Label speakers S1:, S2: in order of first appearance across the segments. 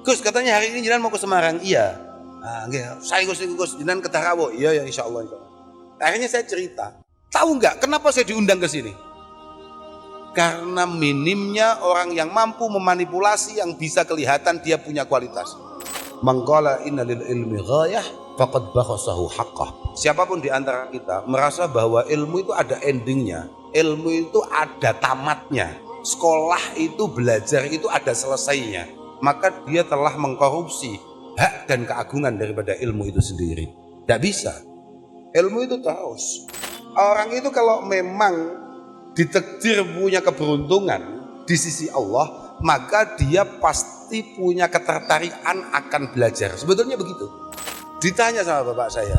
S1: Gus katanya hari ini jenengan mau ke Semarang. Iya. Nah, saya Gus jenengan ke Tarawo. Iya ya insyaallah. Akhirnya saya cerita. Tahu nggak kenapa saya diundang ke sini? Karena minimnya orang yang mampu memanipulasi yang bisa kelihatan dia punya kualitas. Mangqala innalil ilmi ghayah faqad bakhasahu haqqah. Siapapun di antara kita merasa bahwa ilmu itu ada endingnya, ilmu itu ada tamatnya, sekolah itu belajar itu ada selesainya, maka dia telah mengkorupsi hak dan keagungan daripada ilmu itu sendiri. Tidak bisa. Ilmu itu terus. Orang itu kalau memang ditakdir punya keberuntungan di sisi Allah, maka dia pasti punya ketertarikan akan belajar. Sebetulnya begitu. Ditanya sama bapak saya,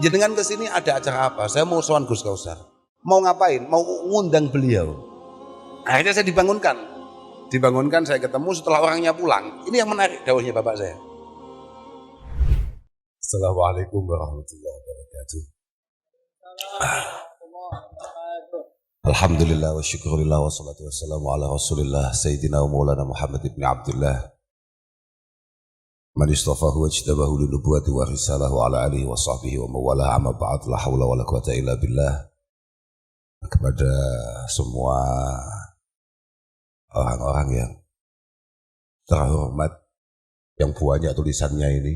S1: jenengan kesini ada acara apa? Saya mau sowan Gus Kausar. Mau ngapain? Mau ngundang beliau. Akhirnya saya dibangunkan, saya ketemu setelah orangnya pulang. Ini yang menarik dawuhnya bapak saya. Assalamualaikum warahmatullahi wabarakatuh. Alhamdulillah wa syukurillah wa salatu wassalamu ala rasulillah Sayyidina wa maulana Muhammad ibn Abdullah man istafahu wa jtabahu linubuwati wa risalahu ala alihi wa sahbihi wa mawalah amma ba'd la hawla wa la quwata illa billah. Kepada semua orang-orang yang terhormat yang banyak tulisannya ini,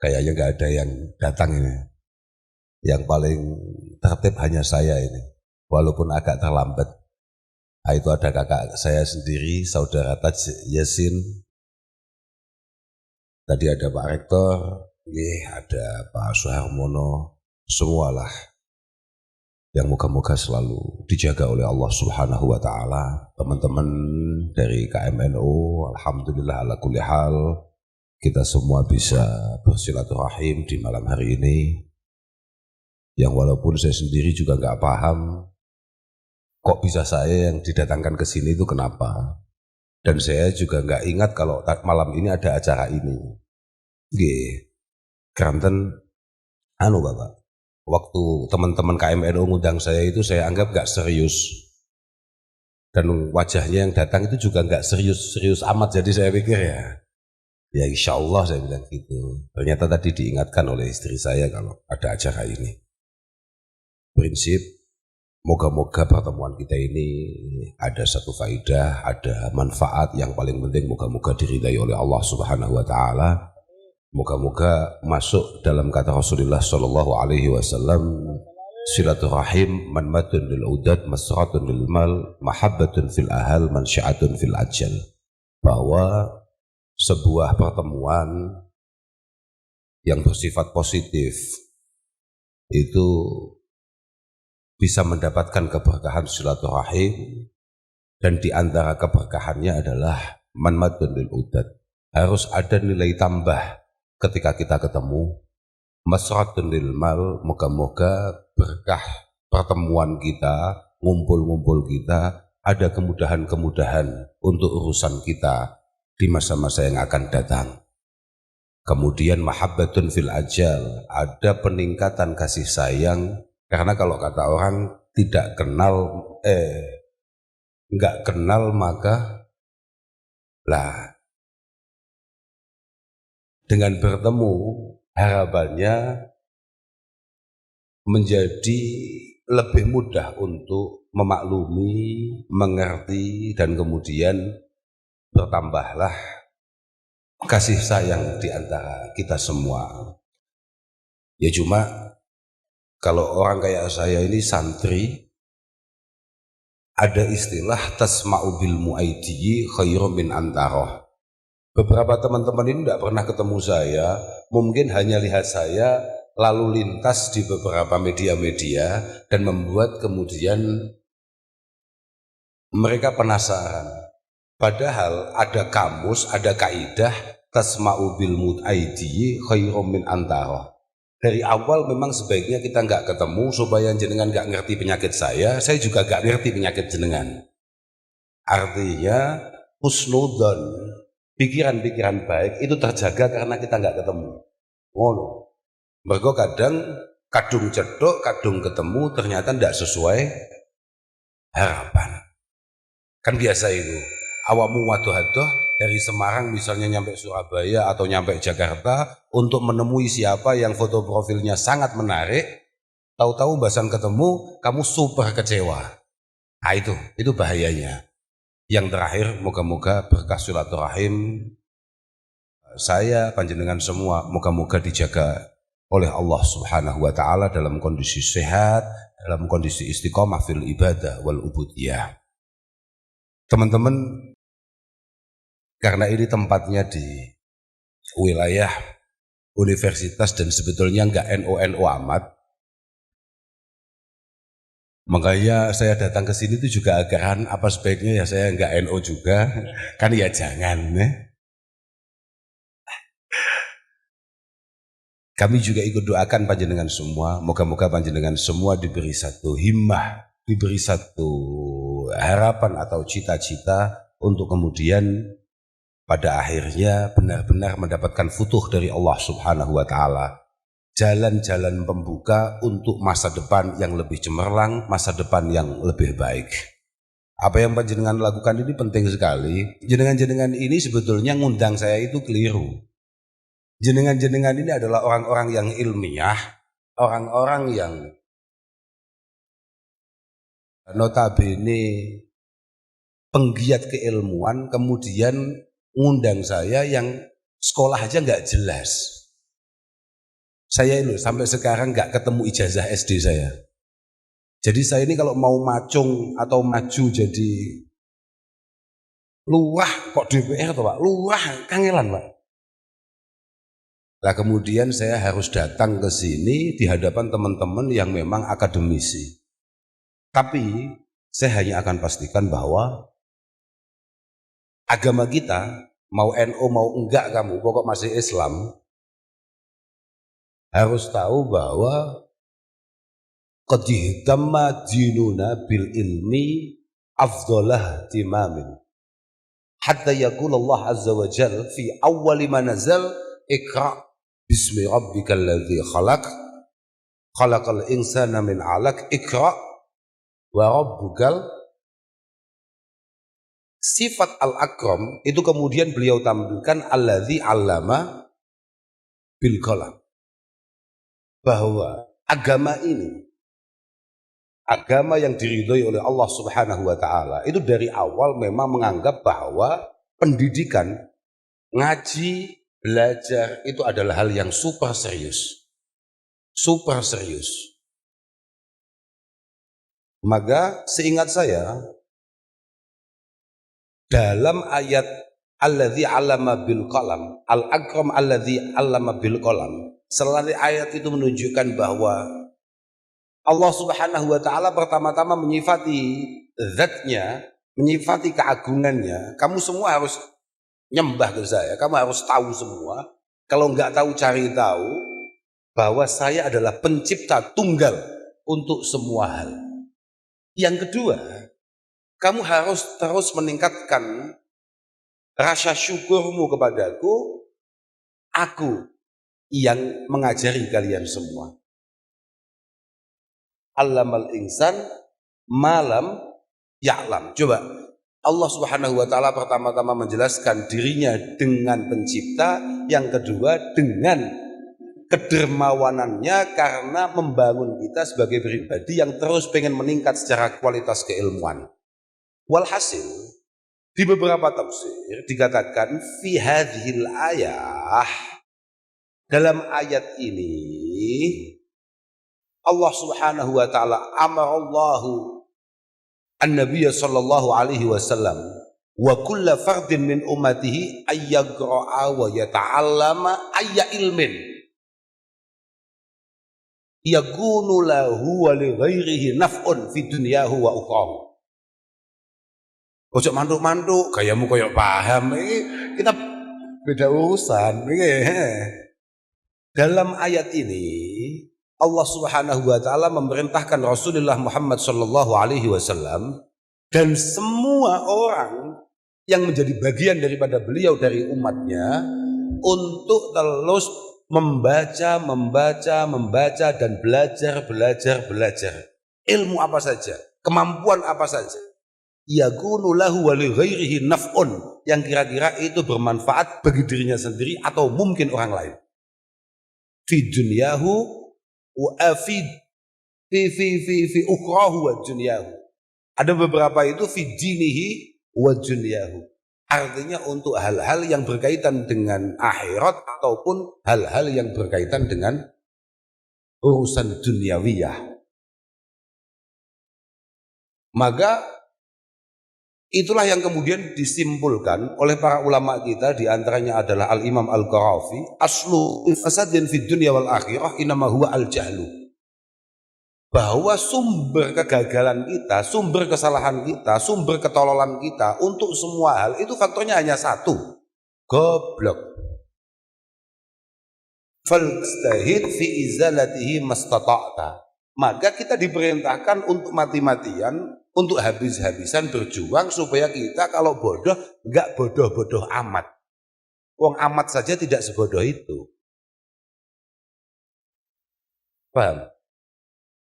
S1: kayaknya gak ada yang datang ini. Yang paling tertib hanya saya ini, walaupun agak terlambat. Itu ada kakak saya sendiri, saudara Taj Yasin. Tadi ada Pak Rektor, ada Pak Suharmono, semualah yang moga-moga selalu dijaga oleh Allah Subhanahu wa Ta'ala. Teman-teman dari KMNU, alhamdulillah ala kulli hal, kita semua bisa bersilaturahim di malam hari ini. Yang walaupun saya sendiri juga nggak paham, kok bisa saya yang didatangkan ke sini itu kenapa? Dan saya juga nggak ingat kalau malam ini ada acara ini. Keranten, Bapak, waktu teman-teman KMNU ngundang saya itu saya anggap nggak serius. Dan wajahnya yang datang itu juga nggak serius amat, jadi saya pikir ya insya Allah saya bilang gitu. Ternyata tadi diingatkan oleh istri saya kalau ada acara ini. Prinsip, moga-moga pertemuan kita ini ada satu faidah, ada manfaat, yang paling penting moga-moga diridai oleh Allah Subhanahu wa Ta'ala. Moga-moga masuk dalam kata Rasulullah Sallallahu Alaihi Wasallam, silaturahim manmatun lil udad, masratun lil mal, mahabbatun fil ahal, mansyaatun fil ajal. Bahwa sebuah pertemuan yang bersifat positif itu bisa mendapatkan keberkahan silaturahim, dan di antara keberkahannya adalah manmatun lil udad. Harus ada nilai tambah ketika kita ketemu. Masratun lil mal, moga-moga berkah pertemuan kita, ngumpul-ngumpul kita, ada kemudahan-kemudahan untuk urusan kita di masa-masa yang akan datang. Kemudian mahabbatun fil ajal, ada peningkatan kasih sayang. Karena kalau kata orang tidak kenal, nggak kenal maka dengan bertemu harapannya menjadi lebih mudah untuk memaklumi, mengerti, dan kemudian bertambahlah kasih sayang di antara kita semua. Ya cuma kalau orang kayak saya ini santri, ada istilah tasma'u bil mu'aidiyyi khairum min antaroh. Beberapa teman-teman ini tidak pernah ketemu saya, mungkin hanya lihat saya lalu lintas di beberapa media-media dan membuat kemudian mereka penasaran. Padahal ada kamus, ada kaidah tasma'u bil mu'aidiyyi khairum min antaroh. Dari awal memang sebaiknya kita nggak ketemu supaya jenengan nggak ngerti penyakit saya juga nggak ngerti penyakit jenengan. Artinya husnudzon, pikiran-pikiran baik itu terjaga karena kita nggak ketemu. Mergo kadang kadung cedok, kadung ketemu ternyata nggak sesuai harapan. Kan biasa itu. awakmu waduh-aduh dari Semarang misalnya nyampe Surabaya atau nyampe Jakarta untuk menemui siapa yang foto profilnya sangat menarik, tahu-tahu bahasan ketemu kamu super kecewa. Nah itu bahayanya. Yang terakhir, moga-moga berkah silaturahim saya panjenengan semua moga-moga dijaga oleh Allah Subhanahu wa taala dalam kondisi sehat, dalam kondisi istiqomah fil ibadah wal ubudiyah. Teman-teman, karena ini tempatnya di wilayah universitas dan sebetulnya enggak NU amat, makanya saya datang ke sini itu juga agar apa sebaiknya ya saya enggak NU juga, kan ya jangan. Kami juga ikut doakan panjenengan semua, moga-moga panjenengan semua diberi satu himmah, diberi satu harapan atau cita-cita untuk kemudian pada akhirnya benar-benar mendapatkan futuh dari Allah Subhanahu wa taala. Jalan-jalan pembuka untuk masa depan yang lebih cemerlang, masa depan yang lebih baik. Apa yang panjenengan lakukan ini penting sekali. Jenengan-jenengan ini sebetulnya ngundang saya itu keliru. Jenengan-jenengan ini adalah orang-orang yang ilmiah, orang-orang yang notabene penggiat keilmuan, kemudian ngundang saya yang sekolah aja nggak jelas. Saya ini sampai sekarang nggak ketemu ijazah SD saya. Jadi saya ini kalau mau macung atau maju jadi lurah kok DPR tuh Pak, lurah kangelan Pak. Nah kemudian saya harus datang ke sini di hadapan teman-teman yang memang akademisi. Tapi saya hanya akan pastikan bahwa agama kita, mau NU mau enggak kamu, pokok masih Islam, harus tahu bahwa qad ihtamma dinuna bil ilmi afdalah timamin. Hatta yaqul Allah azza wa jalla fi awwali ma nazal ikra bismi rabbikal ladzi khalaq khalaqal insana min 'alaq ikra wa rabbukal. Sifat al-akram itu kemudian beliau tampilkan alladzi 'allama bil qalam, bahwa agama ini, agama yang diridhoi oleh Allah Subhanahu wa taala, itu dari awal memang menganggap bahwa pendidikan, ngaji, belajar itu adalah hal yang super serius. Super serius. Maka seingat saya dalam ayat alladzi 'allama bil qalam, al-akram alladzi 'allama bil qalam, selain ayat itu menunjukkan bahwa Allah Subhanahu wa taala pertama-tama menyifati zatnya, menyifati keagungannya. Kamu semua harus nyembah ke saya, kamu harus tahu semua. Kalau enggak tahu cari tahu bahwa saya adalah pencipta tunggal untuk semua hal. Yang kedua, kamu harus terus meningkatkan rasa syukurmu kepadaku, aku yang mengajari kalian semua. Allamal insan malam ya'lam. Coba Allah Subhanahu wa taala pertama-tama menjelaskan dirinya dengan pencipta, yang kedua dengan kedermawanannya karena membangun kita sebagai pribadi yang terus pengen meningkat secara kualitas keilmuan. Walhasil di beberapa tafsir dikatakan fi hadhil ayah, dalam ayat ini Allah Subhanahu wa taala amarallahu an-nabiy sallallahu alaihi wasallam wa kulla fardin min ummatihi ayyagra'a wa yata'allama ayya ilmin yakunu lahu wa li ghairihi naf'un fi dunyahu wa ukhrahu. Ojo mantuk-mantuk, gayamu koyo paham, kita beda urusan. Dalam ayat ini Allah Subhanahu wa taala memerintahkan Rasulullah Muhammad sallallahu alaihi wasallam dan semua orang yang menjadi bagian daripada beliau dari umatnya untuk terus membaca dan belajar. Ilmu apa saja, kemampuan apa saja. yakunu lahu wa li ghairihi naf'un, yang kira-kira itu bermanfaat bagi dirinya sendiri atau mungkin orang lain. Fi dunyahu wa fi ukhrahu wa dunyahu. Ada beberapa itu fi dinihi wa dunyahu. Artinya untuk hal-hal yang berkaitan dengan akhirat ataupun hal-hal yang berkaitan dengan urusan duniawiyah. Maka itulah yang kemudian disimpulkan oleh para ulama kita, diantaranya adalah Al-Imam Al-Qarafi, aslu fasadin fid dunya wal akhirah inama huwa al-jahlu. Bahwa sumber kegagalan kita, sumber kesalahan kita, sumber ketololan kita untuk semua hal itu faktornya hanya satu, goblok. Falstahid fi izalatihi mastata'ta. Maka kita diperintahkan untuk mati-matian, untuk habis-habisan berjuang supaya kita kalau bodoh enggak bodoh-bodoh amat. Wong amat saja tidak sebodoh itu. Paham?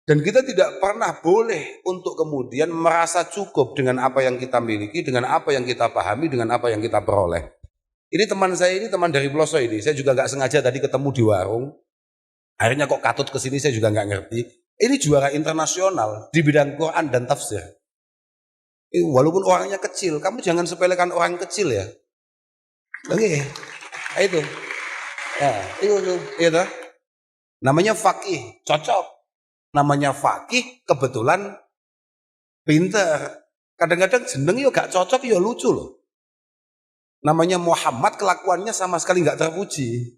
S1: Dan kita tidak pernah boleh untuk kemudian merasa cukup dengan apa yang kita miliki, dengan apa yang kita pahami, dengan apa yang kita peroleh. Ini teman saya, ini teman dari Ploso ini. Saya juga nggak sengaja tadi ketemu di warung. Akhirnya kok katut ke sini, saya juga nggak ngerti. Ini juara internasional di bidang Quran dan tafsir. Walaupun orangnya kecil, kamu jangan sepelekan orang kecil ya. Oke, itu. Ya, itu. Namanya faqih, cocok. Namanya faqih, kebetulan pinter. Kadang-kadang jeneng yo gak cocok yo lucu loh. Namanya Muhammad, kelakuannya sama sekali gak terpuji.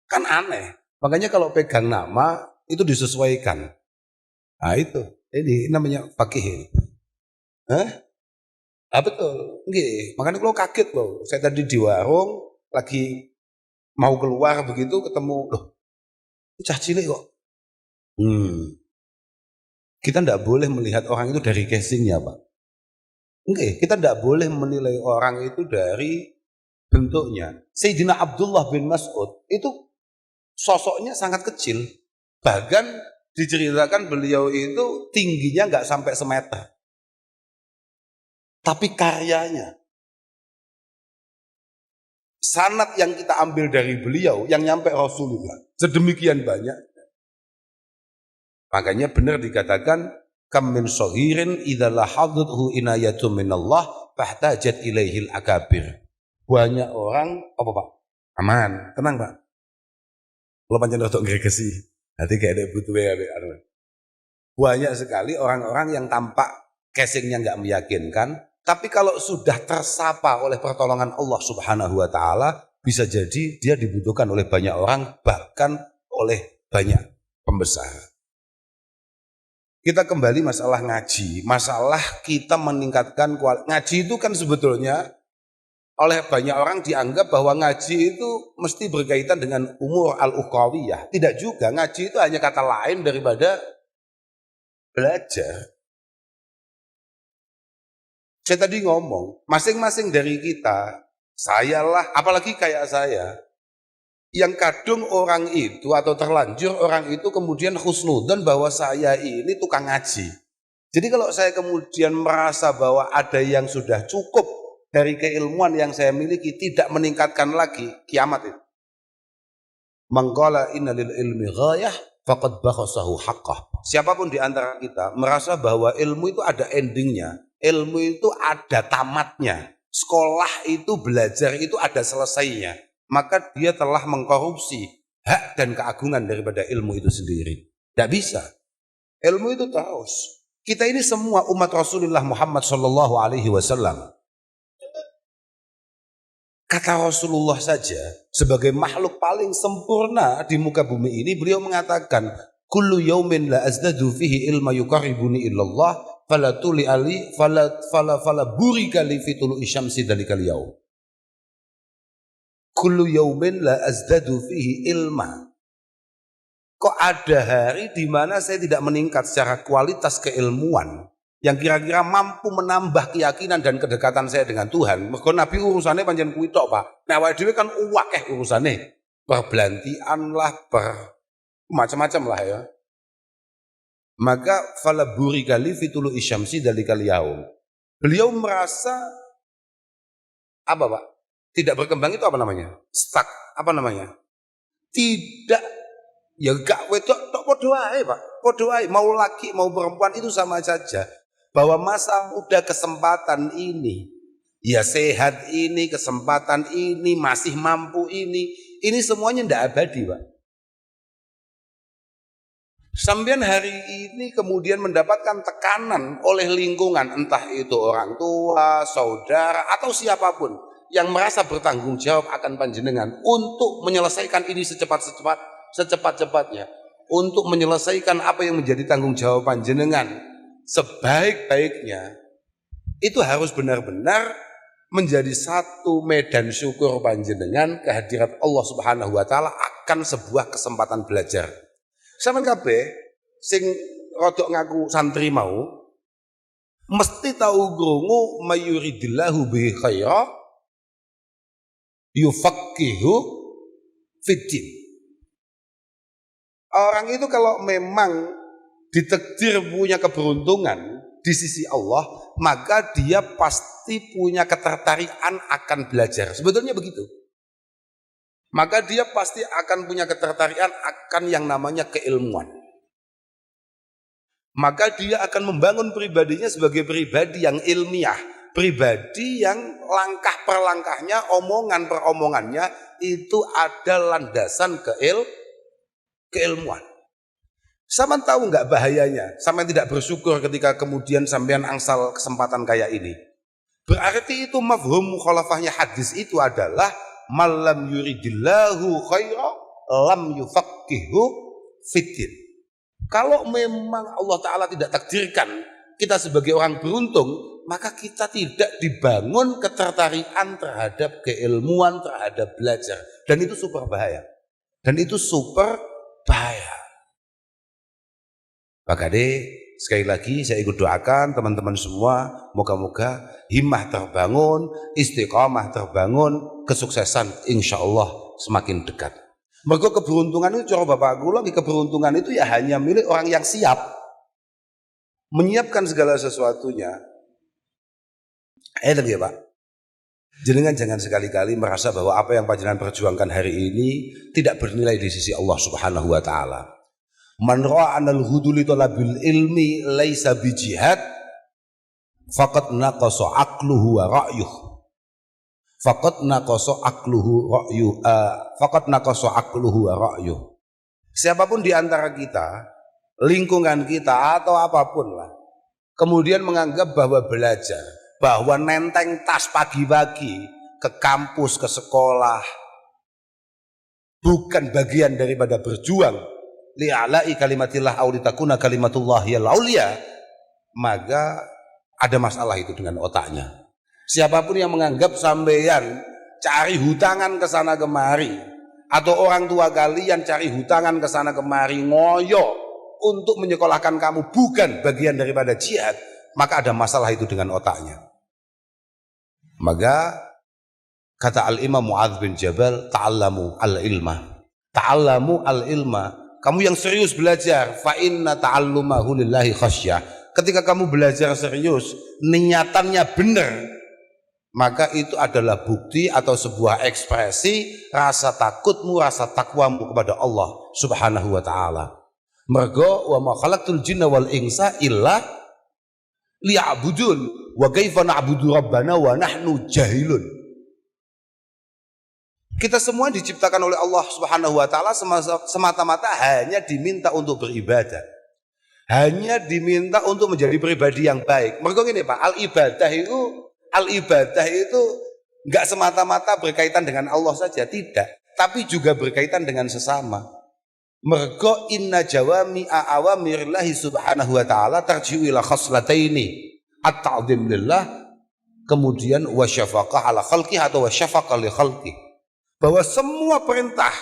S1: Kan aneh. Makanya kalau pegang nama itu disesuaikan. Nah itu, ini namanya faqih. Hah? Ah betul. Nggih, makanya kalau kaget loh. Saya tadi di warung lagi mau keluar begitu ketemu, loh. Cah cilik kok. Kita tidak boleh melihat orang itu dari casingnya, Pak. Enggak, kita tidak boleh menilai orang itu dari bentuknya. Sayyidina Abdullah bin Mas'ud itu sosoknya sangat kecil. Bahkan diceritakan beliau itu tingginya nggak sampai semeter. Tapi karyanya, sanad yang kita ambil dari beliau yang nyampe Rasulullah sedemikian banyak. Makanya benar dikatakan kam min saghirin idza lahadathu inayatu minallah fahtajat ilaihil akabir. Banyak orang apa Pak? Aman, tenang Pak. Kalau pancen rodok ngregesi, hati gak ada butuh ya. Banyak sekali orang-orang yang tampak casingnya enggak meyakinkan, tapi kalau sudah tersapa oleh pertolongan Allah Subhanahu wa taala, bisa jadi dia dibutuhkan oleh banyak orang, bahkan oleh banyak pembesar. Kita kembali masalah ngaji, masalah kita meningkatkan kualitas. Ngaji itu kan sebetulnya oleh banyak orang dianggap bahwa ngaji itu mesti berkaitan dengan umur al-ukhrawiyah. Tidak juga, ngaji itu hanya kata lain daripada belajar. Saya tadi ngomong, masing-masing dari kita, sayalah, apalagi kayak saya, yang kadung orang itu atau terlanjur orang itu kemudian husnudzon bahwa saya ini tukang ngaji. Jadi kalau saya kemudian merasa bahwa ada yang sudah cukup dari keilmuan yang saya miliki, tidak meningkatkan lagi, kiamat itu. Mangqala inna lil ilmi ghayah faqad bakhasahu haqqah. Siapapun di antara kita merasa bahwa ilmu itu ada endingnya, ilmu itu ada tamatnya, sekolah itu belajar itu ada selesainya, maka dia telah mengkorupsi hak dan keagungan daripada ilmu itu sendiri. Tidak bisa. Ilmu itu terus. Kita ini semua umat Rasulullah Muhammad sallallahu alaihi wasallam. Kata Rasulullah saja, sebagai makhluk paling sempurna di muka bumi ini, beliau mengatakan, kullu yaumin la azdadu fihi ilma yuqarribuni illallah fala tuli ali fala burika li fitulu isyamsi dalikal yaum. Kullu yaumin la azdadu fihi ilma. Kok ada hari di mana saya tidak meningkat secara kualitas keilmuan yang kira-kira mampu menambah keyakinan dan kedekatan saya dengan Tuhan. Mergo Nabi urusannya panjang kuwi tok, Pak. Nah, awake dhewe kan uwakeh urusannya. Perbelantian lah, macam-macam lah ya. Maka fala burika li fitulu isyamsi dalikal yaum. Beliau merasa apa Pak? Tidak berkembang itu apa namanya? Stuck, apa namanya? Tidak, ya gak wedok tok padha wae Pak. Padha wae, mau laki mau perempuan itu sama saja. Bahwa masa muda kesempatan ini, ya sehat ini, kesempatan ini, masih mampu ini semuanya ndak abadi Pak. Sampean hari ini kemudian mendapatkan tekanan oleh lingkungan, entah itu orang tua, saudara, atau siapapun yang merasa bertanggung jawab akan panjenengan untuk menyelesaikan ini secepat-cepatnya, untuk menyelesaikan apa yang menjadi tanggung jawab panjenengan sebaik-baiknya, itu harus benar-benar menjadi satu medan syukur panjenengan kehadirat Allah Subhanahu wa taala akan sebuah kesempatan belajar. Sampeyan kabeh sing rodok ngaku santri mau mesti tahu krungu mayuridillahu bihi khaira yufaqihu fiddin. Orang itu kalau memang ditakdir punya keberuntungan di sisi Allah, maka dia pasti punya ketertarikan akan belajar. Sebetulnya begitu. Maka dia pasti akan punya ketertarikan akan yang namanya keilmuan. Maka dia akan membangun pribadinya sebagai pribadi yang ilmiah, pribadi yang langkah per langkahnya, omongan per omongannya itu ada landasan keilmuan. Sampean tahu nggak bahayanya? Sampean tidak bersyukur ketika kemudian sampean angsal kesempatan kayak ini. Berarti itu mafhum mukhalafahnya hadis itu adalah malam yuridillahu khaira lam yufaqihu fiddin. Kalau memang Allah Ta'ala tidak takdirkan kita sebagai orang beruntung, maka kita tidak dibangun ketertarikan terhadap keilmuan, terhadap belajar. Dan itu super bahaya. Maka sekali lagi saya ikut doakan teman-teman semua, moga-moga himmah terbangun, istiqamah terbangun, kesuksesan insya Allah semakin dekat. Mergo keberuntungan itu cara bapak kula, keberuntungan itu ya hanya milik orang yang siap menyiapkan segala sesuatunya. Ya Pak, jenengan jangan sekali-kali merasa bahwa apa yang panjenengan perjuangkan hari ini tidak bernilai di sisi Allah Subhanahu wa taala. Man ra'a anal huduli talabil ilmi laisa bijihad faqad naqasa aqluhu wa ra'yuh. Siapapun di antara kita, lingkungan kita atau apapun lah, kemudian menganggap bahwa belajar, bahwa nenteng tas pagi-pagi ke kampus, ke sekolah bukan bagian daripada berjuang li'ala'i kalimatillah aw litakuna kalimatullah yal aulia, maka ada masalah itu dengan otaknya. Siapapun yang menganggap sampeyan cari hutangan ke sana kemari, atau orang tua kalian cari hutangan ke sana kemari ngoyo untuk menyekolahkan kamu bukan bagian daripada jihad, maka ada masalah itu dengan otaknya. Maka kata Al-Imam Mu'adz bin Jabal, ta'allamu al-ilma. Ta'allamu al-ilma. Kamu yang serius belajar, fa inna ta'allumahu lillahi khasyah. Ketika kamu belajar serius, niatannya benar, maka itu adalah bukti atau sebuah ekspresi rasa takutmu, rasa takwamu kepada Allah Subhanahu wa taala. Mergo wa ma khalaqtul jinna wal insa illa liya'budun wa kaifa na'budu rabbana wa nahnu jahilun. Kita semua diciptakan oleh Allah Subhanahu wa taala semata-mata hanya diminta untuk beribadah. Hanya diminta untuk menjadi pribadi yang baik. Mergo ngene Pak, al-ibadah itu enggak semata-mata berkaitan dengan Allah saja, tidak, tapi juga berkaitan dengan sesama. Mergo inna jawami awamirillahi subhanahu wa ta'ala tarji'u ila khaslataini at-ta'zim lillah, kemudian wasyafaqah ala khalqih atau wasyafaqah li khalqih. Bahwa semua perintah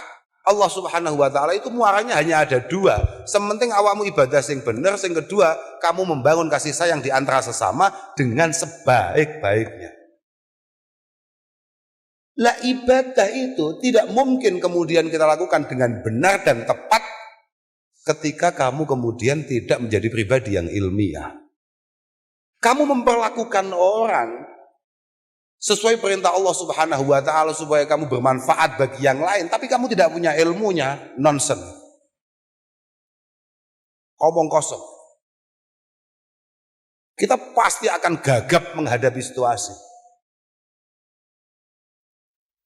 S1: Allah Subhanahu wa taala itu muaranya hanya ada dua. Sementing awakmu ibadah sing bener, sing kedua kamu membangun kasih sayang di antara sesama dengan sebaik-baiknya. Lah ibadah itu tidak mungkin kemudian kita lakukan dengan benar dan tepat ketika kamu kemudian tidak menjadi pribadi yang ilmiah. Kamu memperlakukan orang sesuai perintah Allah Subhanahu wa taala supaya kamu bermanfaat bagi yang lain, tapi kamu tidak punya ilmunya, nonsense. Omong kosong. Kita pasti akan gagap menghadapi situasi.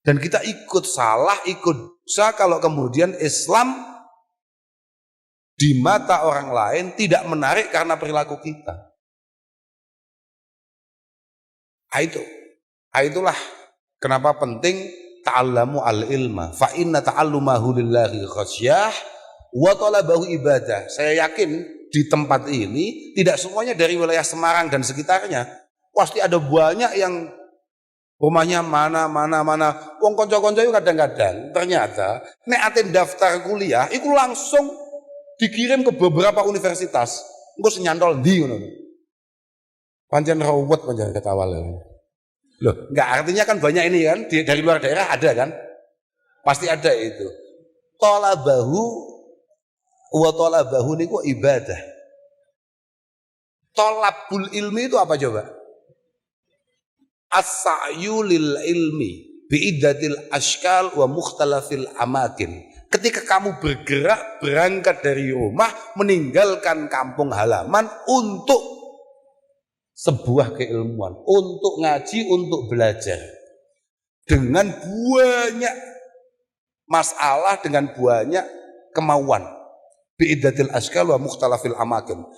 S1: Dan kita ikut salah, ikut dosa kalau kemudian Islam di mata orang lain tidak menarik karena perilaku kita. Itulah kenapa penting ta'allamu al-ilma fa inna ta'allumahu lillahi khasyah wa talabahu ibadah. Saya yakin di tempat ini tidak semuanya dari wilayah Semarang dan sekitarnya. Pasti ada banyak yang rumahnya mana. Wong konco-konco itu kadang-kadang ternyata nek aten daftar kuliah itu langsung dikirim ke beberapa universitas. Engko senyantol ndi ngono. Pancen rawat pancen ketawal. Loh, enggak, artinya kan banyak ini kan dari luar daerah ada kan? Pasti ada itu. Talabahu wa talabahu niku ibadah. Talabul ilmi itu apa coba? As-sa'yu lil ilmi bi'iddatil ashkal wa mukhtalafil amakin. Ketika kamu berangkat dari rumah, meninggalkan kampung halaman untuk sebuah keilmuan, untuk ngaji, untuk belajar. Dengan banyak masalah, dengan banyak kemauan. Bi'iddatil ashkal wa mukhtalafil amakin.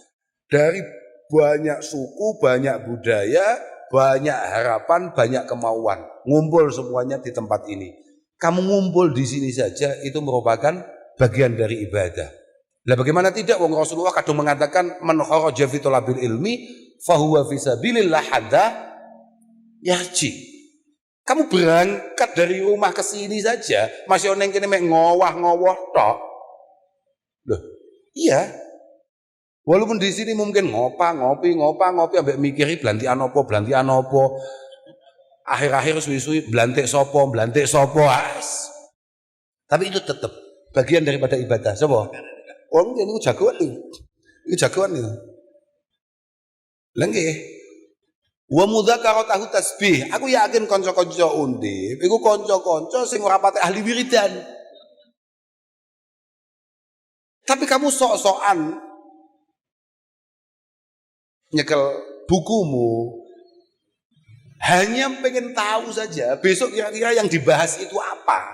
S1: Dari banyak suku, banyak budaya, banyak harapan, banyak kemauan. Ngumpul semuanya di tempat ini. Kamu ngumpul di sini saja itu merupakan bagian dari ibadah. Lah bagaimana tidak, wong Rasulullah kadang mengatakan man kharaja fi talabil ilmi fahuwa fi sabilillah hadza yarji. Kamu berangkat dari rumah ke sini saja masih oneng kene mek ngowah-ngowoh tok. Loh, iya. Walaupun di sini mungkin ngopi ambek mikiri belantian apa. Akhir-akhir suwi-suwi belantik sopo. Tapi itu tetap bagian daripada ibadah. Coba. Oh, ini jagoan nih. Ini jagoan nih. Lengge. Wa mudzakaratahu tasbih. Aku yakin kanca-kanca undip iku kanca-kanca sing ora pati ahli wiridan. Tapi kamu sok-sokan nyekel bukumu, hanya pengen tahu saja besok kira-kira yang dibahas itu apa.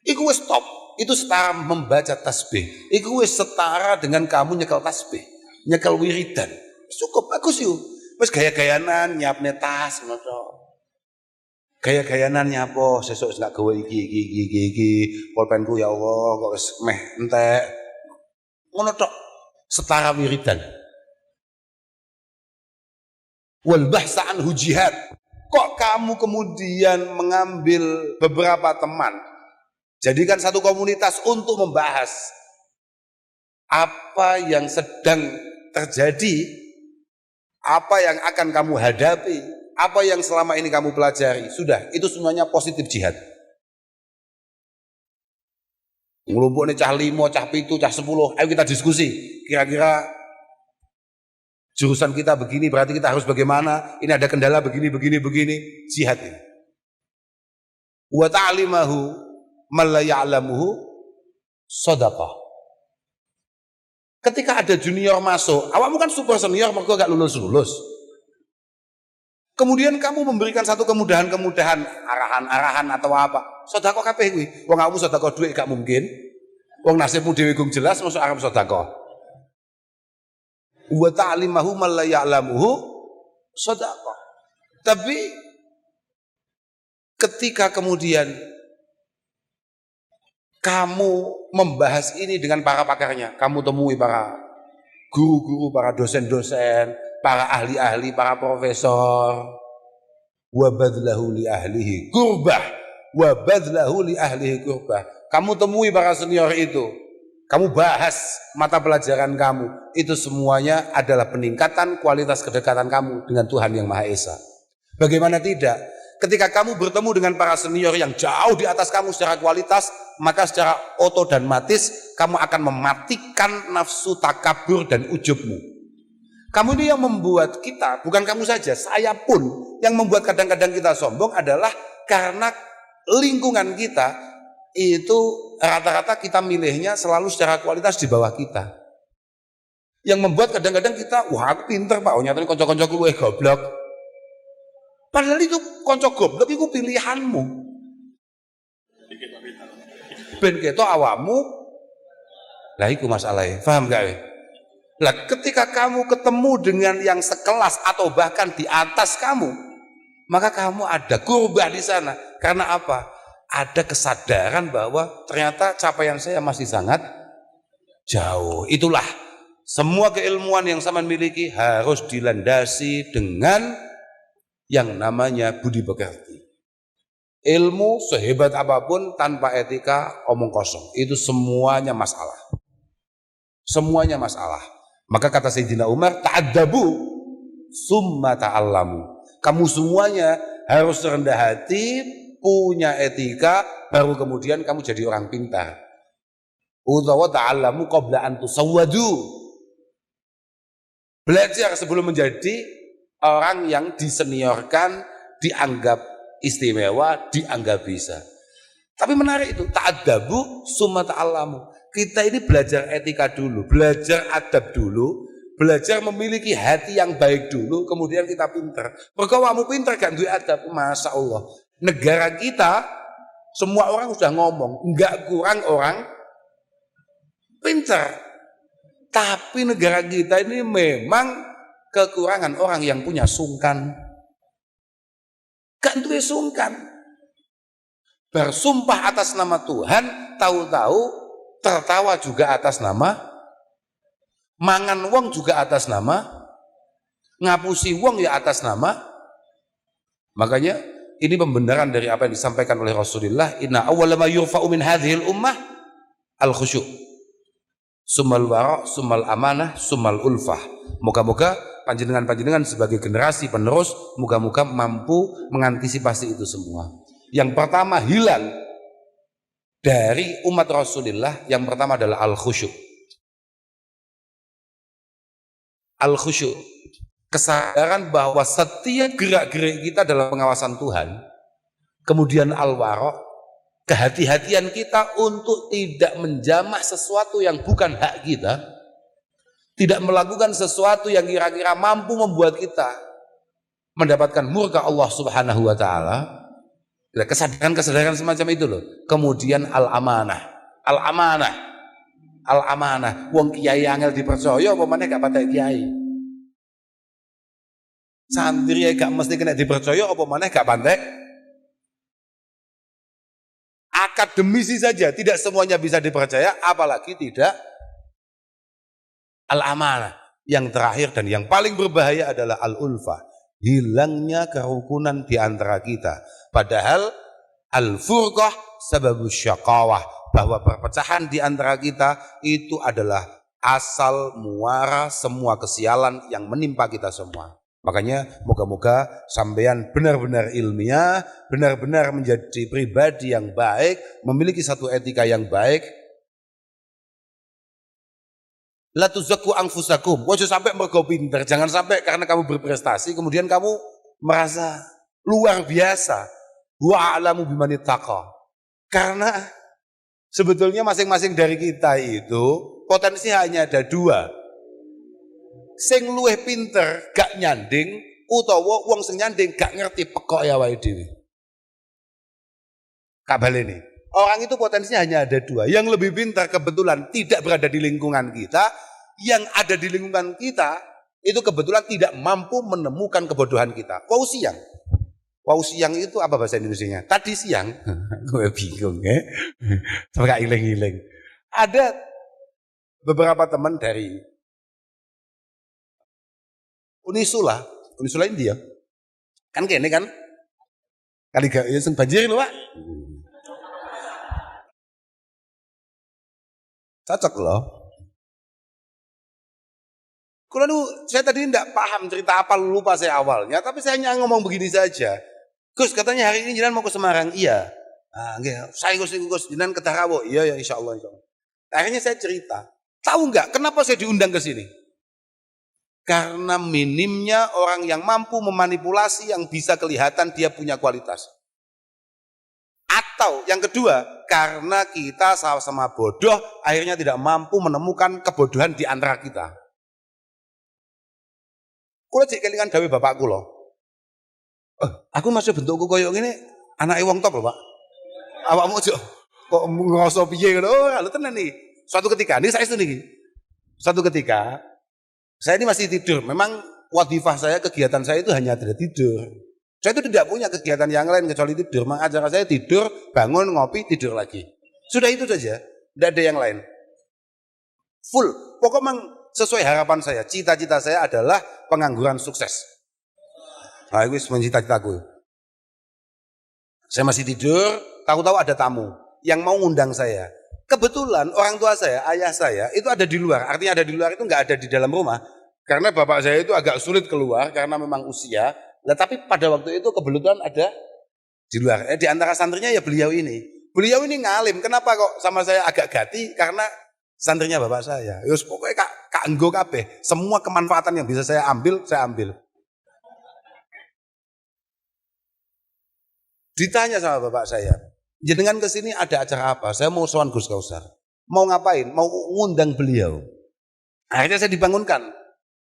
S1: Iku wis stop. Itu setara membaca tasbih. Iku wis setara dengan kamu nyekel tasbih, nyekel wiridan. Cukup bagus yuk. Wis gaya-gayanan nyiapne tas ngono to. Gaya-gayanan nyapo sesuk gak gawe iki. Pulpenku ya Allah kok wis meh entek. Ngono tok. Setara wiridan. Wal bahsa anhu jihad. Kok kamu kemudian mengambil beberapa teman, jadikan satu komunitas untuk membahas apa yang sedang terjadi, apa yang akan kamu hadapi, apa yang selama ini kamu pelajari. Sudah, itu semuanya positif jihad. Ngelumpuk nih cah 5, cah 7, cah 10, ayo kita diskusi. Kira-kira jurusan kita begini, berarti kita harus bagaimana? Ini ada kendala begini. Jihad ini. Wa ta'limahu man la ya'lamuhu shadaqah. Ketika ada junior masuk, awakmu kan super senior, mergo gak lulus. Kemudian kamu memberikan satu kemudahan-kemudahan, arahan-arahan atau apa. Sedekah kabeh kuwi. Wong awakmu sedekah dhuwit gak mungkin. Wong nasibmu dhewe gong jelas masuk arep sedekah. Wa ta'limahu man la ya'lamuhu shadaqah. Tapi ketika kemudian kamu membahas ini dengan para pakarnya, kamu temui para guru-guru, para dosen-dosen, para ahli-ahli, para profesor. Wa badlahu li ahlihi kurbah, wa badlahu li ahlihi kurbah. Kamu temui para senior itu, kamu bahas mata pelajaran kamu, itu semuanya adalah peningkatan kualitas kedekatan kamu dengan Tuhan Yang Maha Esa. Bagaimana tidak? Ketika kamu bertemu dengan para senior yang jauh di atas kamu secara kualitas, maka secara otomatis kamu akan mematikan nafsu takabur dan ujubmu. Kamu ini yang membuat kita, bukan kamu saja, saya pun yang membuat kadang-kadang kita sombong adalah karena lingkungan kita itu rata-rata kita milihnya selalu secara kualitas di bawah kita. Yang membuat kadang-kadang kita, wah aku pinter Pak, oh nyatanya konco-koncoku luwih goblok. Padahal itu konco goblok itu pilihanmu. Ben keto awamu, lah iku masalahnya, paham gak we? Lah ketika kamu ketemu dengan yang sekelas atau bahkan di atas kamu, maka kamu ada kurbah di sana. Karena apa? Ada kesadaran bahwa ternyata capaian saya masih sangat jauh. Itulah semua keilmuan yang sama miliki harus dilandasi dengan yang namanya budi pekerti. Ilmu sehebat apapun tanpa etika omong kosong. Itu semuanya masalah. Semuanya masalah. Maka kata Sayyidina Umar, ta'addabu summa ta'allamu. Kamu semuanya harus rendah hati, punya etika, baru kemudian kamu jadi orang pintar. Utawa ta'allamu qabla an tusawwadu. Belajar sebelum menjadi orang yang diseniorkan, dianggap istimewa, dianggap bisa. Tapi menarik itu, ta'addabu summa ta'allamu. Kita ini belajar etika dulu, belajar adab dulu, belajar memiliki hati yang baik dulu, kemudian kita pinter. Mergo kamu pinter gak duwe adab, Masya Allah. Negara kita, semua orang sudah ngomong, enggak kurang orang pinter. Tapi negara kita ini memang kekurangan orang yang punya sungkan. Gak duwe sungkan. Bersumpah atas nama Tuhan, tahu-tahu tertawa juga atas nama, mangan wong juga atas nama, ngapusi wong ya atas nama. Makanya ini pembenaran dari apa yang disampaikan oleh Rasulullah, inna awwala ma yurfa'u min hadhil ummah al-khusyu' summal wara' summal amanah summal ulfah. Moga-moga panjenengan-panjenengan sebagai generasi penerus moga-moga mampu mengantisipasi itu semua. Yang pertama hilang dari umat Rasulullah, yang pertama adalah al-khusyu'. Al-khusyu', kesadaran bahwa setiap gerak-gerik kita dalam pengawasan Tuhan. Kemudian al-wara', kehati-hatian kita untuk tidak menjamah sesuatu yang bukan hak kita, tidak melakukan sesuatu yang kira-kira mampu membuat kita mendapatkan murka Allah Subhanahu wa taala. Kesadaran-kesadaran semacam itu loh. Kemudian al-amanah. Al-amanah. Al-amanah. Wong kiai angel dipercaya apa maneh gak patek kiai. Santri gak mesti kena dipercaya apa maneh gak patek. Akademisi saja tidak semuanya bisa dipercaya, apalagi tidak al-amanah. Yang terakhir dan yang paling berbahaya adalah al-ulfah. Hilangnya kerukunan di antara kita. Padahal al-furqah sababus syaqawah, bahwa perpecahan di antara kita itu adalah asal muara semua kesialan yang menimpa kita semua. Makanya moga-moga sampean benar-benar ilmiah, benar-benar menjadi pribadi yang baik, memiliki satu etika yang baik. La tuzakku anfusakum. Ojo sampai mergo pinter, jangan sampai karena kamu berprestasi kemudian kamu merasa luar biasa. Wa a'lamu bimani taqa. Karena sebetulnya masing-masing dari kita itu potensi hanya ada dua. Sing luwih pinter gak nyanding, utawa wong sing nyanding gak ngerti pekok ya wae dhewe. Kabel ini. Orang itu potensinya hanya ada dua. Yang lebih pintar kebetulan tidak berada di lingkungan kita. Yang ada di lingkungan kita itu kebetulan tidak mampu menemukan kebodohan kita. Wau siang. Wau siang itu apa bahasa Indonesianya? Tadi siang. Gue bingung ya. Sampai iling-iling. Ada beberapa teman dari Unisula India. Kan kene kan? Kali gak ya sing banjir lho, Pak. Cocok loh. Saya tadi tidak paham cerita apa, lupa saya awalnya, tapi saya hanya ngomong begini saja. Gus, katanya hari ini jenengan mau ke Semarang. Iya. Ah, nggih, saya Gus jenengan ke Tarawo. Iya ya insyaallah. Akhirnya saya cerita. Tahu nggak kenapa saya diundang ke sini? Karena minimnya orang yang mampu memanipulasi yang bisa kelihatan dia punya kualitas. Atau yang kedua, karena kita sama-sama bodoh, akhirnya tidak mampu menemukan kebodohan di antara kita. Kula cek kelingan dawuh bapakku loh. Aku masih bentukku koyo ngene, anake wong top lho, Pak. Awakmu ojo kok ngrasa piye ngono. Oh, lho tenan nih. Suatu ketika, ini saya itu nih. Suatu ketika saya ini masih tidur. Memang wadifah saya, kegiatan saya itu hanya tidur. Saya itu tidak punya kegiatan yang lain kecuali tidur. Memang acara saya tidur, bangun, ngopi, tidur lagi. Sudah itu saja, tidak ada yang lain. Full. Pokoknya memang sesuai harapan saya. Cita-cita saya adalah pengangguran sukses. Nah, itu cita-citaku. Saya masih tidur, tahu-tahu ada tamu yang mau ngundang saya. Kebetulan orang tua saya, ayah saya itu ada di luar. Artinya ada di luar itu nggak ada di dalam rumah. Karena bapak saya itu agak sulit keluar karena memang usia. Nah, tapi pada waktu itu kebetulan ada di luar. Di antara santrinya ya beliau ini. Beliau ini ngalim. Kenapa kok sama saya agak gati? Karena santrinya bapak saya. Yus pokoknya kak enggo kabeh. Semua kemanfaatan yang bisa saya ambil, saya ambil. Ditanya sama bapak saya, jenengan kesini ada acara apa? Saya mau sowan Gus Kausar. Mau ngapain? Mau ngundang beliau. Akhirnya saya dibangunkan.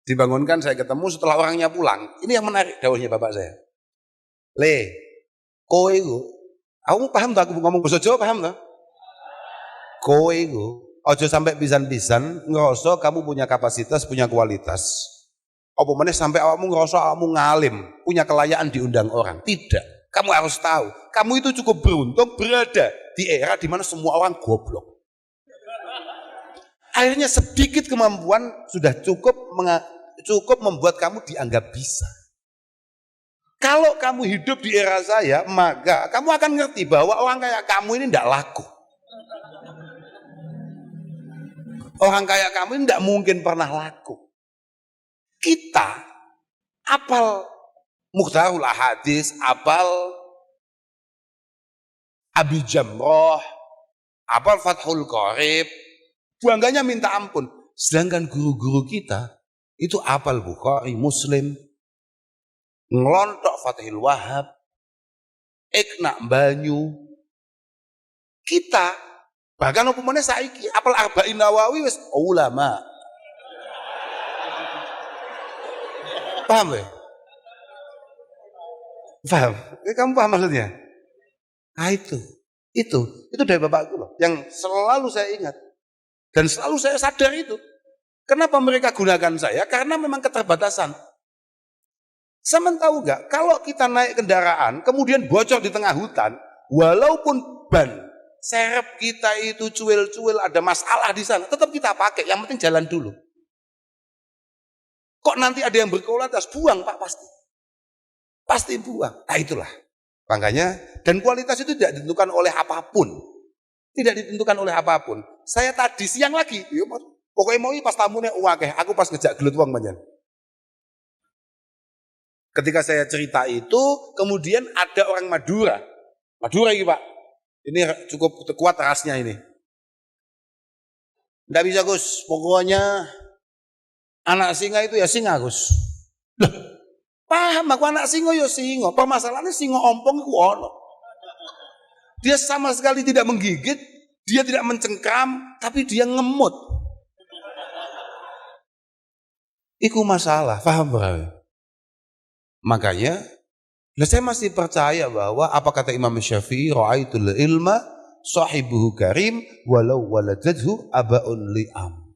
S1: Dibangunkan, saya ketemu setelah orangnya pulang. Ini yang menarik dawuhnya bapak saya. Le, kowe iku, aku paham tak aku ngomong bahasa Jawa paham tak? Kowe iku, ojo sampai pisan-pisan ngerasa kamu punya kapasitas, punya kualitas. Apa meneh sampai awakmu ngerasa awakmu ngalim, punya kelayaan diundang orang. Tidak. Kamu harus tahu, kamu itu cukup beruntung berada di era di mana semua orang goblok. Akhirnya sedikit kemampuan sudah cukup membuat kamu dianggap bisa. Kalau kamu hidup di era saya, maka kamu akan ngerti bahwa orang kayak kamu ini tidak laku. Orang kayak kamu ini tidak mungkin pernah laku. Kita apal Mukhtarul Ahadits, apal Abi Jamroh, apal Fathul Qorib, bangganya minta ampun. Sedangkan guru-guru kita itu apal Bukhari, Muslim, ngelontok Fathul Wahab, Iqna Banyu. Kita bahkan upamane saiki apal Arba'in Nawawi wis ulama. Paham ya? Paham? Kamu paham maksudnya? Nah itu dari bapakku loh, yang selalu saya ingat dan selalu saya sadar itu. Kenapa mereka gunakan saya? Karena memang keterbatasan. Sama tahu nggak? Kalau kita naik kendaraan, kemudian bocor di tengah hutan, walaupun ban serep kita itu cuil-cuil ada masalah di sana, tetap kita pakai. Yang penting jalan dulu. Kok nanti ada yang berkualitas? Buang Pak pasti. Pasti buang. Nah itulah. Makanya, dan kualitas itu tidak ditentukan oleh apapun. Tidak ditentukan oleh apapun. Saya tadi siang lagi, pokoknya mau pas tamunya uakeh, aku pas ngejak gelut wong manjan. Ketika saya cerita itu, kemudian ada orang Madura. Madura ini Pak. Ini cukup kuat rasnya ini. Tidak bisa Gus, pokoknya anak singa itu ya singa Gus. Loh, paham aku anak singa ya singa. Permasalahannya singa ompong itu ono. Dia sama sekali tidak menggigit, dia tidak mencengkram, tapi dia ngemut. Iku masalah, paham Bro? Makanya, saya masih percaya bahwa apa kata Imam Syafi'i, ra'aitul ilma sahibuhu karim walau waladadhu abaun li'am.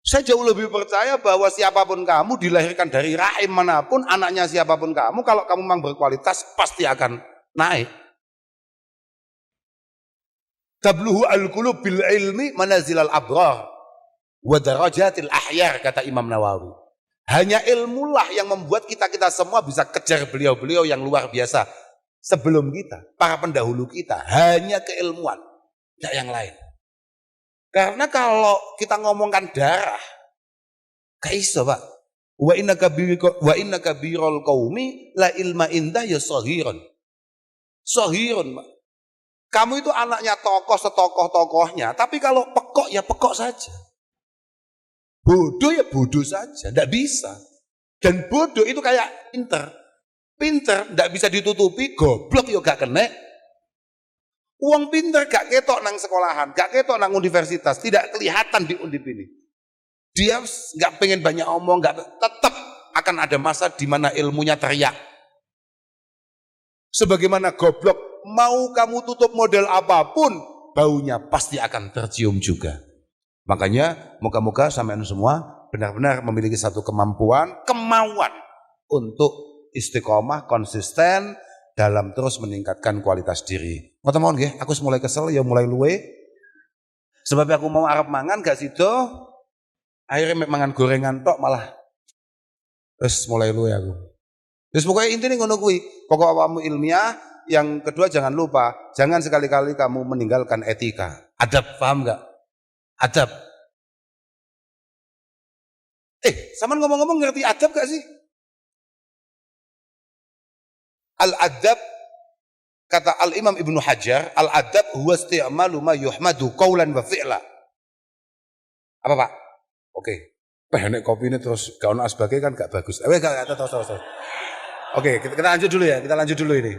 S1: Saya jauh lebih percaya bahwa siapapun kamu dilahirkan dari rahim manapun, anaknya siapapun kamu, kalau kamu memang berkualitas pasti akan naik. Tabluhu al-qulub bil ilmi manazilal abrar wa darajatil ahyar, kata Imam Nawawi. Hanya ilmulah yang membuat kita semua bisa kejar beliau-beliau yang luar biasa sebelum kita, para pendahulu kita. Hanya keilmuan, tidak yang lain. Karena kalau kita ngomongkan darah, gak iso Pak. Wa inna kabirul qaumi la ilma indah ya sohiron. Sohiron Pak. Kamu itu anaknya tokoh setokoh-tokohnya, tapi kalau pekok ya pekok saja. Bodoh ya bodoh saja, tidak bisa. Dan bodoh itu kayak pinter. Pinter tidak bisa ditutupi, goblok ya gak kena. Uang pinter gak ketok nang sekolahan, gak ketok nang universitas, tidak kelihatan di undip ini. Dia gak pengen banyak omong, tetap akan ada masa di mana ilmunya teriak. Sebagaimana goblok, mau kamu tutup model apapun, baunya pasti akan tercium juga. Makanya moga-moga sampean semua benar-benar memiliki satu kemauan untuk istiqomah, konsisten dalam terus meningkatkan kualitas diri. Ngoten mawon nggih, aku mulai kesel ya mulai luwe. Sebab aku mau arep mangan gak sido, akhirnya mangan gorengan tok malah terus mulai luwe aku. Terus pokoknya intinya ngono kuwi, pokok awakmu ilmiah, yang kedua jangan lupa, jangan sekali-kali kamu meninggalkan etika. Adab, paham gak? Adab. Sama ngomong-ngomong ngerti adab gak sih? Al-adab, kata Al-Imam Ibnu Hajar, al-adab huwa isti'malu ma yuhmadu qawlan wa fi'la. Apa Pak? Oke. Nek kopi ini terus gak ono asbake kan gak bagus. Terus. Oke, kita lanjut dulu ya, kita lanjut dulu ini.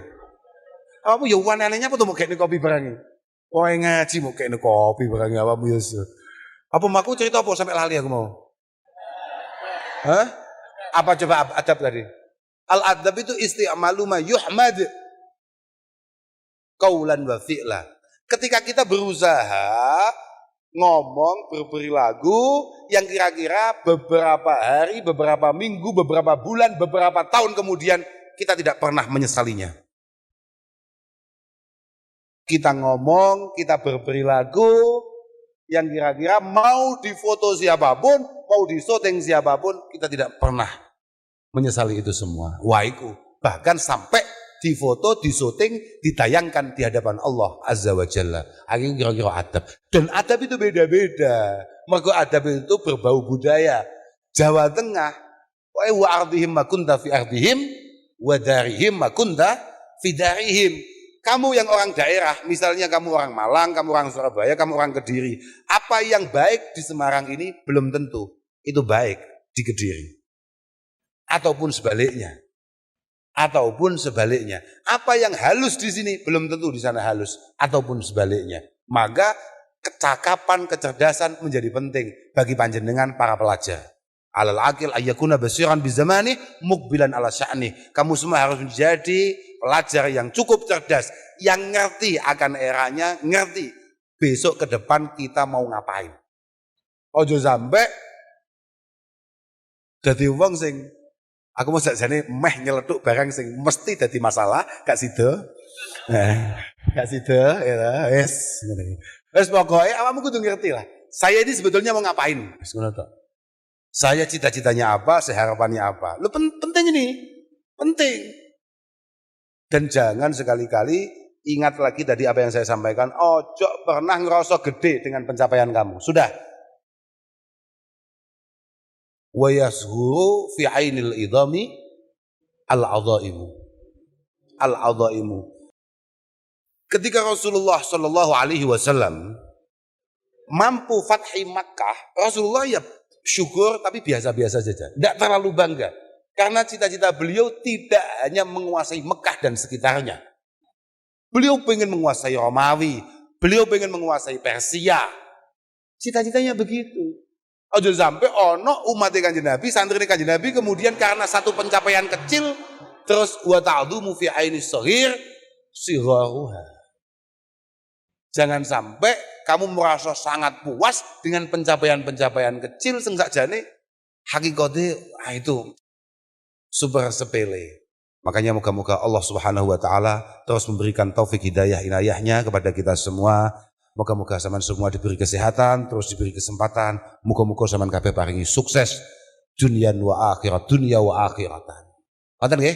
S1: Apa ya anehnya apa tuh mau kayak kopi barang ini? Oh ngaji mau kayak kopi barang apa ya? Apa aku cerita apa sampai lali aku mau? Hah? Apa coba adab tadi? Al-adab itu isti'malu ma yuhmad qaulan wa fi'la. Ketika kita berusaha ngomong, berperilaku yang kira-kira beberapa hari, beberapa minggu, beberapa bulan, beberapa tahun kemudian kita tidak pernah menyesalinya. Kita ngomong, kita berperilaku yang kira-kira mau difoto siapapun, mau disyuting siapapun, kita tidak pernah menyesali itu semua. Waiku, bahkan sampai difoto, disyuting, ditayangkan di hadapan Allah Azza wa Jalla. Akhirnya kira-kira adab. Dan adab itu beda-beda. Mergo adab itu berbau budaya. Jawa Tengah, wa ardihim ma kunta fi ardihim, wa darihim ma kunta fi darihim. Kamu yang orang daerah, misalnya kamu orang Malang, kamu orang Surabaya, kamu orang Kediri. Apa yang baik di Semarang ini belum tentu itu baik di Kediri. Ataupun sebaliknya. Apa yang halus di sini belum tentu di sana halus. Ataupun sebaliknya. Maka kecakapan, kecerdasan menjadi penting bagi panjenengan para pelajar. Alal akil ayyakuna basiran bizamani mukbilan ala sya'ni. Kamu semua harus menjadi pelajar yang cukup cerdas, yang ngerti akan eranya, ngerti besok ke depan kita mau ngapain. Ojo sampai dadi wong sing aku mau sakjane meh nyeletuk barang sing mesti dadi masalah, gak sida. Gak sida ya wis ngene. Wis pokoke awakmu kudu ngerti lah. Saya ini sebetulnya mau ngapain? Wis ngono tok. Saya cita-citanya apa, saya harapannya apa. Lu penting ini, penting. Dan jangan sekali-kali ingat lagi tadi apa yang saya sampaikan, ojo pernah ngerasa gede dengan pencapaian kamu. Sudah. Wa yashuru fi ainil idhami al-'adhaimu. Al-'adhaimu. Ketika Rasulullah sallallahu alaihi wasallam mampu fathi Makkah, Rasulullah ya syukur tapi biasa-biasa saja. Tidak terlalu bangga. Karena cita-cita beliau tidak hanya menguasai Mekah dan sekitarnya. Beliau pengen menguasai Romawi. Beliau pengen menguasai Persia. Cita-citanya begitu. Ojo sampai ono umat Kanjeng Nabi, santri Kanjeng Nabi kemudian karena satu pencapaian kecil terus wa ta'dhumu fi aini shaghir sigharuha. Jangan sampai kamu merasa sangat puas dengan pencapaian-pencapaian kecil sing sakjane hakikate itu super sepele. Makanya moga-moga Allah Subhanahu wa taala terus memberikan taufik hidayah inayahnya kepada kita semua. Moga-moga sampean semua diberi kesehatan, terus diberi kesempatan. Moga-moga sampean kabeh paringi sukses dunia wa akhiratan. Ngoten nggih?